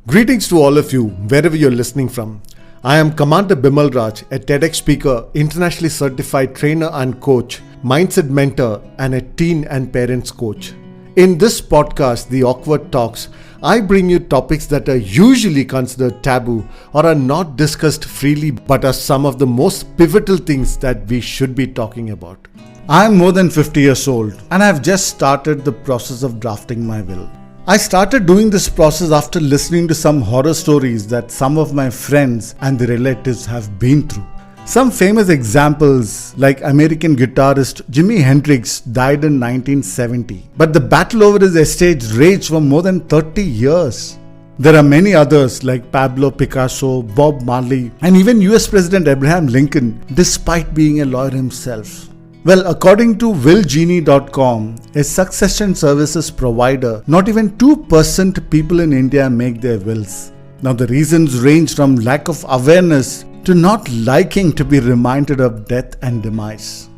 Greetings to all of you, wherever you're listening from. I am Commander Bimal Raj, a TEDx speaker, internationally certified trainer and coach, mindset mentor, and a teen and parents coach. In this podcast, The Awkward Talks, I bring you topics that are usually considered taboo or are not discussed freely but are some of the most pivotal things that we should be talking about. I am more than 50 years old and I have just started the process of drafting my will. I started doing this process after listening to some horror stories that some of my friends and their relatives have been through. Some famous examples like American guitarist Jimi Hendrix died in 1970, but the battle over his estate raged for more than 30 years. There are many others like Pablo Picasso, Bob Marley, and even US President Abraham Lincoln, despite being a lawyer himself. Well, according to willgenie.com, a succession services provider, not even 2% people in India make their wills. Now the reasons range from lack of awareness to not liking to be reminded of death and demise.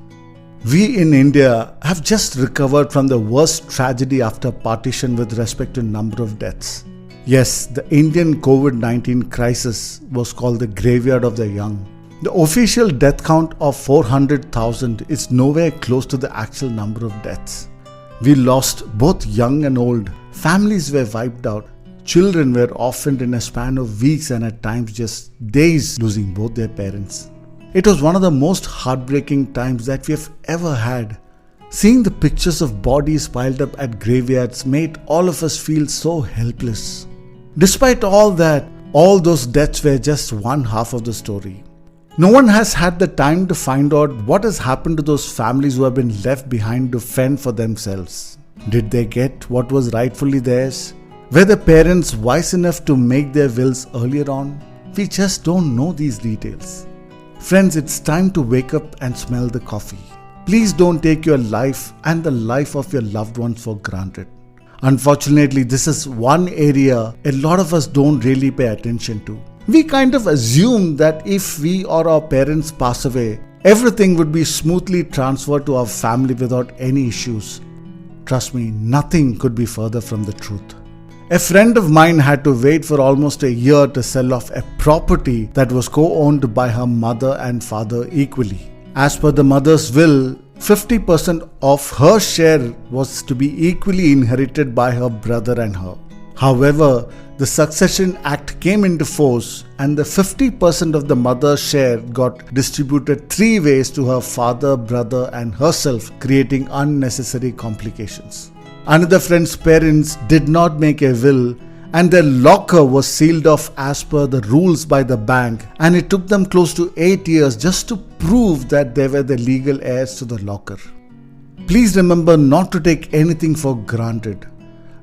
We in India have just recovered from the worst tragedy after partition with respect to number of deaths. Yes, the Indian COVID-19 crisis was called the graveyard of the young. The official death count of 400,000 is nowhere close to the actual number of deaths. We lost both young and old. Families were wiped out. Children were orphaned in a span of weeks and at times just days, losing both their parents. It was one of the most heartbreaking times that we have ever had. Seeing the pictures of bodies piled up at graveyards made all of us feel so helpless. Despite all that, all those deaths were just one half of the story. No one has had the time to find out what has happened to those families who have been left behind to fend for themselves. Did they get what was rightfully theirs? Were the parents wise enough to make their wills earlier on? We just don't know these details. Friends, it's time to wake up and smell the coffee. Please don't take your life and the life of your loved ones for granted. Unfortunately, this is one area a lot of us don't really pay attention to. We kind of assume that if we or our parents pass away, everything would be smoothly transferred to our family without any issues. Trust me, nothing could be further from the truth. A friend of mine had to wait for almost a year to sell off a property that was co-owned by her mother and father equally. As per the mother's will, 50% of her share was to be equally inherited by her brother and her. However, the Succession Act came into force and the 50% of the mother's share got distributed 3 ways to her father, brother and herself, creating unnecessary complications. Another friend's parents did not make a will and their locker was sealed off as per the rules by the bank, and it took them close to 8 years just to prove that they were the legal heirs to the locker. Please remember not to take anything for granted.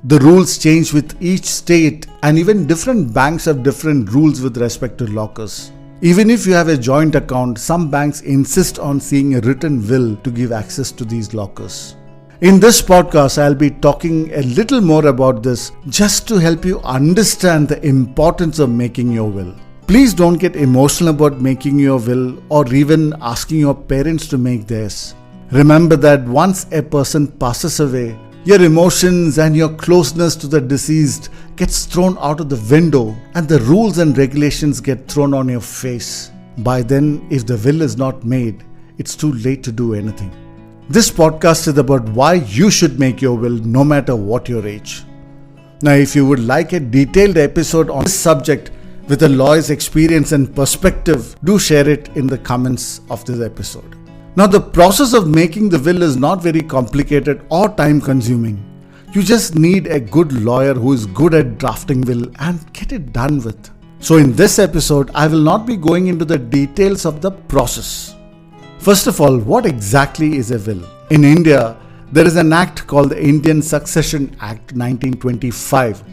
The rules change with each state and even different banks have different rules with respect to lockers. Even if you have a joint account, some banks insist on seeing a written will to give access to these lockers. In this podcast, I'll be talking a little more about this just to help you understand the importance of making your will. Please don't get emotional about making your will or even asking your parents to make theirs. Remember that once a person passes away, your emotions and your closeness to the deceased gets thrown out of the window and the rules and regulations get thrown on your face. By then, if the will is not made, it's too late to do anything. This podcast is about why you should make your will no matter what your age. Now, if you would like a detailed episode on this subject with a lawyer's experience and perspective, do share it in the comments of this episode. Now, the process of making the will is not very complicated or time consuming. You just need a good lawyer who is good at drafting will and get it done with. So in this episode, I will not be going into the details of the process. First of all, what exactly is a will? In India, there is an act called the Indian Succession Act 1925.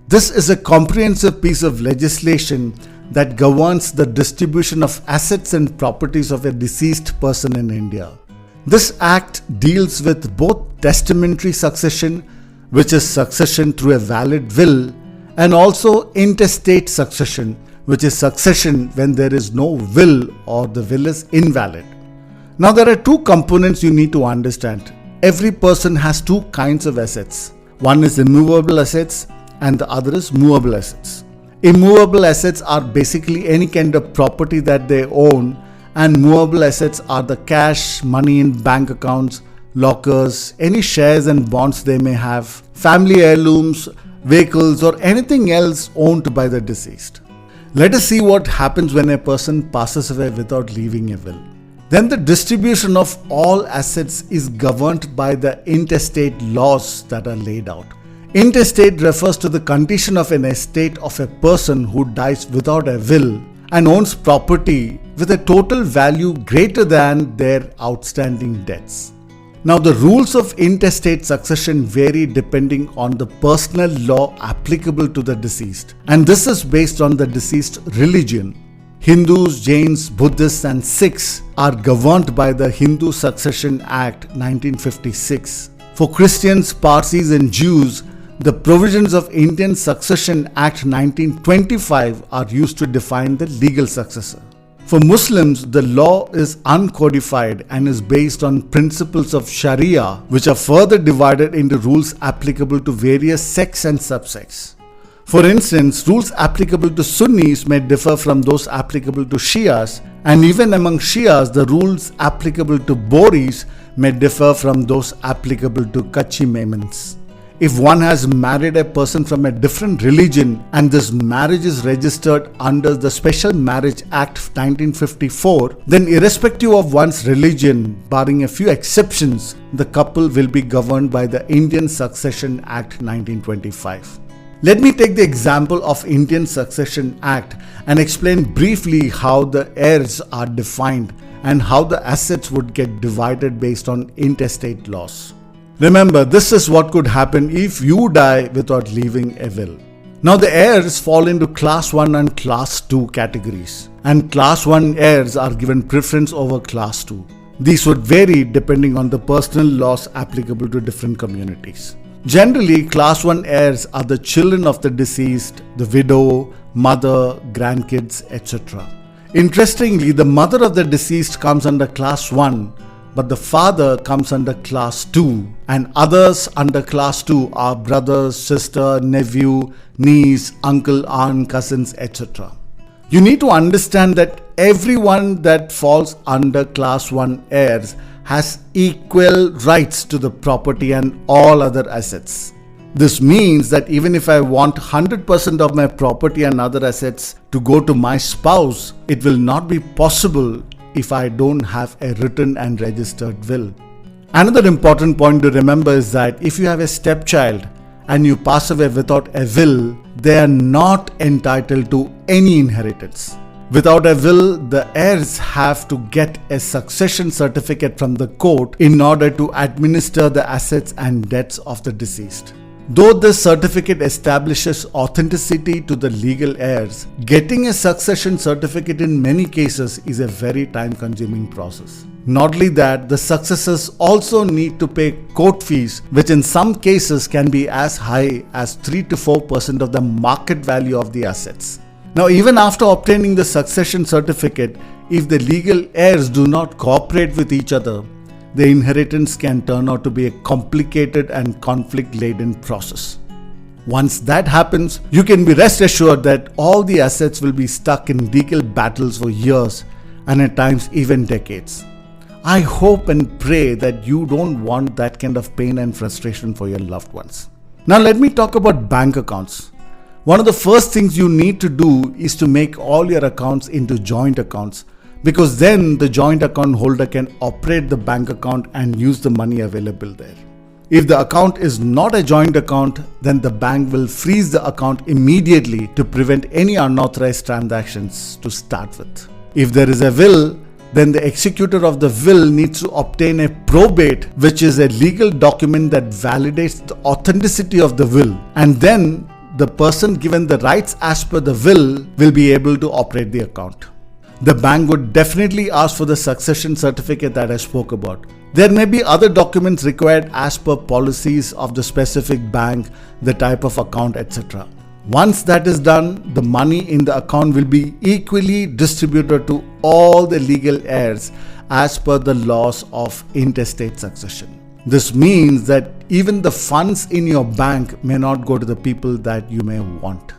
This is a comprehensive piece of legislation that governs the distribution of assets and properties of a deceased person in India. This act deals with both testamentary succession, which is succession through a valid will, and also intestate succession, which is succession when there is no will or the will is invalid. Now there are 2 components you need to understand. Every person has 2 kinds of assets. One is immovable assets and the other is movable assets. Immovable assets are basically any kind of property that they own, and movable assets are the cash, money in bank accounts, lockers, any shares and bonds they may have, family heirlooms, vehicles, or anything else owned by the deceased. Let us see what happens when a person passes away without leaving a will. Then the distribution of all assets is governed by the intestate laws that are laid out. Intestate refers to the condition of an estate of a person who dies without a will and owns property with a total value greater than their outstanding debts. Now, the rules of intestate succession vary depending on the personal law applicable to the deceased, and this is based on the deceased religion. Hindus, Jains, Buddhists, and Sikhs are governed by the Hindu Succession Act 1956. For Christians, Parsis, and Jews, the provisions of Indian Succession Act 1925 are used to define the legal successor. For Muslims, the law is uncodified and is based on principles of Sharia, which are further divided into rules applicable to various sects and subsects. For instance, rules applicable to Sunnis may differ from those applicable to Shias, and even among Shias, the rules applicable to Boris may differ from those applicable to Kachi Maimans. If one has married a person from a different religion and this marriage is registered under the Special Marriage Act of 1954, then irrespective of one's religion, barring a few exceptions, the couple will be governed by the Indian Succession Act 1925. Let me take the example of Indian Succession Act and explain briefly how the heirs are defined and how the assets would get divided based on intestate laws. Remember, this is what could happen if you die without leaving a will. Now, the heirs fall into Class 1 and Class 2 categories, and Class 1 heirs are given preference over Class 2. These would vary depending on the personal laws applicable to different communities. Generally, Class 1 heirs are the children of the deceased, the widow, mother, grandkids, etc. Interestingly, the mother of the deceased comes under Class 1, but the father comes under Class 2, and others under Class 2 are brothers, sister, nephew, niece, uncle, aunt, cousins, etc. You need to understand that everyone that falls under Class 1 heirs has equal rights to the property and all other assets. This means that even if I want 100% of my property and other assets to go to my spouse, it will not be possible if I don't have a written and registered will. Another important point to remember is that if you have a stepchild and you pass away without a will, they are not entitled to any inheritance. Without a will, the heirs have to get a succession certificate from the court in order to administer the assets and debts of the deceased. Though this certificate establishes authenticity to the legal heirs, getting a succession certificate in many cases is a very time-consuming process. Not only that, the successors also need to pay court fees, which in some cases can be as high as 3 to 4% of the market value of the assets. Now, even after obtaining the succession certificate, if the legal heirs do not cooperate with each other, the inheritance can turn out to be a complicated and conflict-laden process. Once that happens, you can be rest assured that all the assets will be stuck in legal battles for years and at times even decades. I hope and pray that you don't want that kind of pain and frustration for your loved ones. Now let me talk about bank accounts. One of the first things you need to do is to make all your accounts into joint accounts, because then the joint account holder can operate the bank account and use the money available there. If the account is not a joint account, then the bank will freeze the account immediately to prevent any unauthorized transactions to start with. If there is a will, then the executor of the will needs to obtain a probate, which is a legal document that validates the authenticity of the will, and then the person given the rights as per the will be able to operate the account. The bank would definitely ask for the succession certificate that I spoke about. There may be other documents required as per policies of the specific bank, the type of account, etc. Once that is done, the money in the account will be equally distributed to all the legal heirs as per the laws of intestate succession. This means that even the funds in your bank may not go to the people that you may want.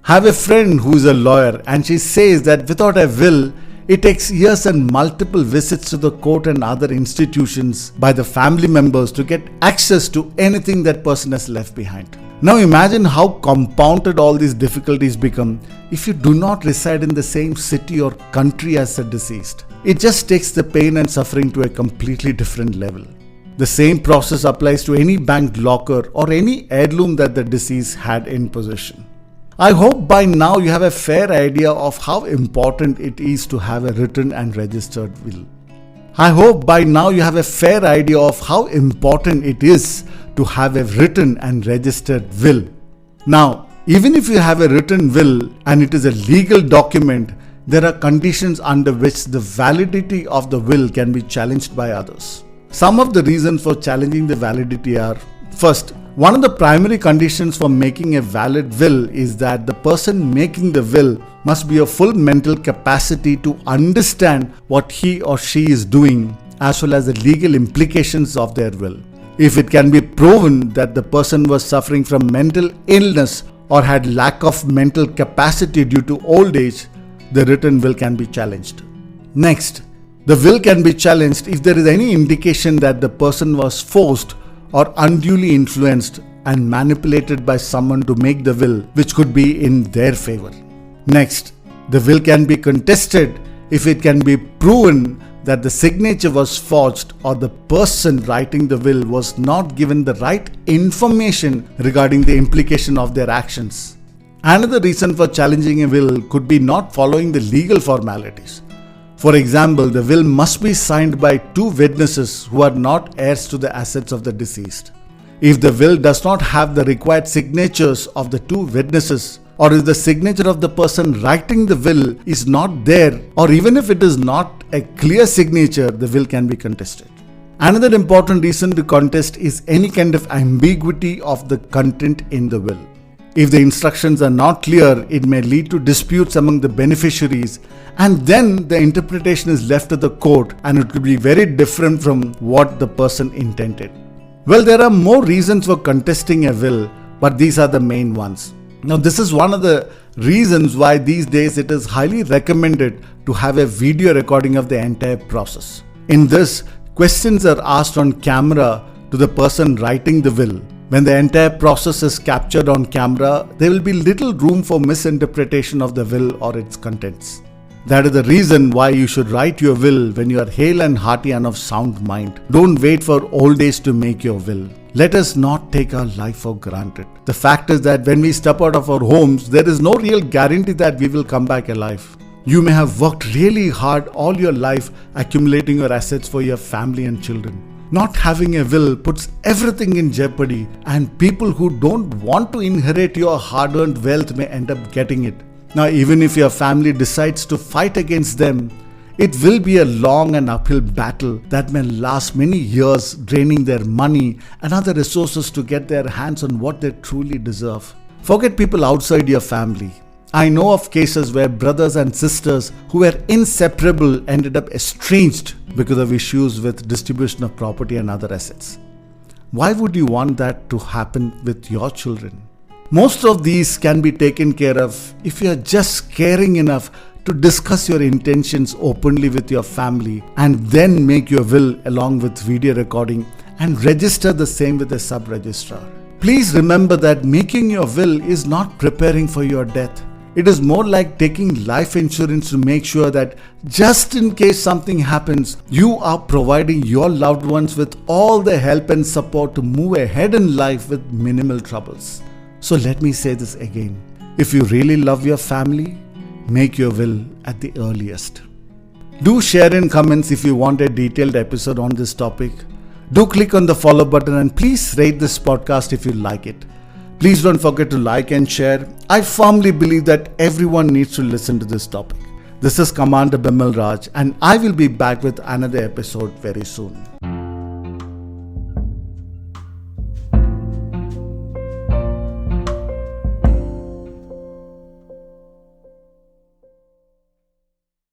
Have a friend who is a lawyer and she says that without a will, it takes years and multiple visits to the court and other institutions by the family members to get access to anything that person has left behind. Now imagine how compounded all these difficulties become if you do not reside in the same city or country as the deceased. It just takes the pain and suffering to a completely different level. The same process applies to any bank locker or any heirloom that the deceased had in possession. I hope by now you have a fair idea of how important it is to have a written and registered will. I hope by now you have a fair idea of how important it is to have a written and registered will. Now, even if you have a written will and it is a legal document, there are conditions under which the validity of the will can be challenged by others. Some of the reasons for challenging the validity are: first, one of the primary conditions for making a valid will is that the person making the will must be of full mental capacity to understand what he or she is doing, as well as the legal implications of their will. If it can be proven that the person was suffering from mental illness or had lack of mental capacity due to old age, the written will can be challenged. Next, the will can be challenged if there is any indication that the person was forced or unduly influenced and manipulated by someone to make the will, which could be in their favor. Next, the will can be contested if it can be proven that the signature was forged or the person writing the will was not given the right information regarding the implication of their actions. Another reason for challenging a will could be not following the legal formalities. For example, the will must be signed by two witnesses who are not heirs to the assets of the deceased. If the will does not have the required signatures of the two witnesses, or if the signature of the person writing the will is not there, or even if it is not a clear signature, the will can be contested. Another important reason to contest is any kind of ambiguity of the content in the will. If the instructions are not clear, it may lead to disputes among the beneficiaries, and then the interpretation is left to the court and it could be very different from what the person intended. Well, there are more reasons for contesting a will, but these are the main ones. Now, this is one of the reasons why these days it is highly recommended to have a video recording of the entire process. In this, questions are asked on camera to the person writing the will. When the entire process is captured on camera, there will be little room for misinterpretation of the will or its contents. That is the reason why you should write your will when you are hale and hearty and of sound mind. Don't wait for old age to make your will. Let us not take our life for granted. The fact is that when we step out of our homes, there is no real guarantee that we will come back alive. You may have worked really hard all your life accumulating your assets for your family and children. Not having a will puts everything in jeopardy, and people who don't want to inherit your hard-earned wealth may end up getting it. Now, even if your family decides to fight against them, it will be a long and uphill battle that may last many years, draining their money and other resources to get their hands on what they truly deserve. Forget people outside your family. I know of cases where brothers and sisters who were inseparable ended up estranged because of issues with distribution of property and other assets. Why would you want that to happen with your children? Most of these can be taken care of if you are just caring enough to discuss your intentions openly with your family and then make your will along with video recording and register the same with a sub-registrar. Please remember that making your will is not preparing for your death. It is more like taking life insurance to make sure that just in case something happens, you are providing your loved ones with all the help and support to move ahead in life with minimal troubles. So let me say this again. If you really love your family, make your will at the earliest. Do share in comments if you want a detailed episode on this topic. Do click on the follow button and please rate this podcast if you like it. Please don't forget to like and share. I firmly believe that everyone needs to listen to this topic. This is Commander Bimal Raj, and I will be back with another episode very soon.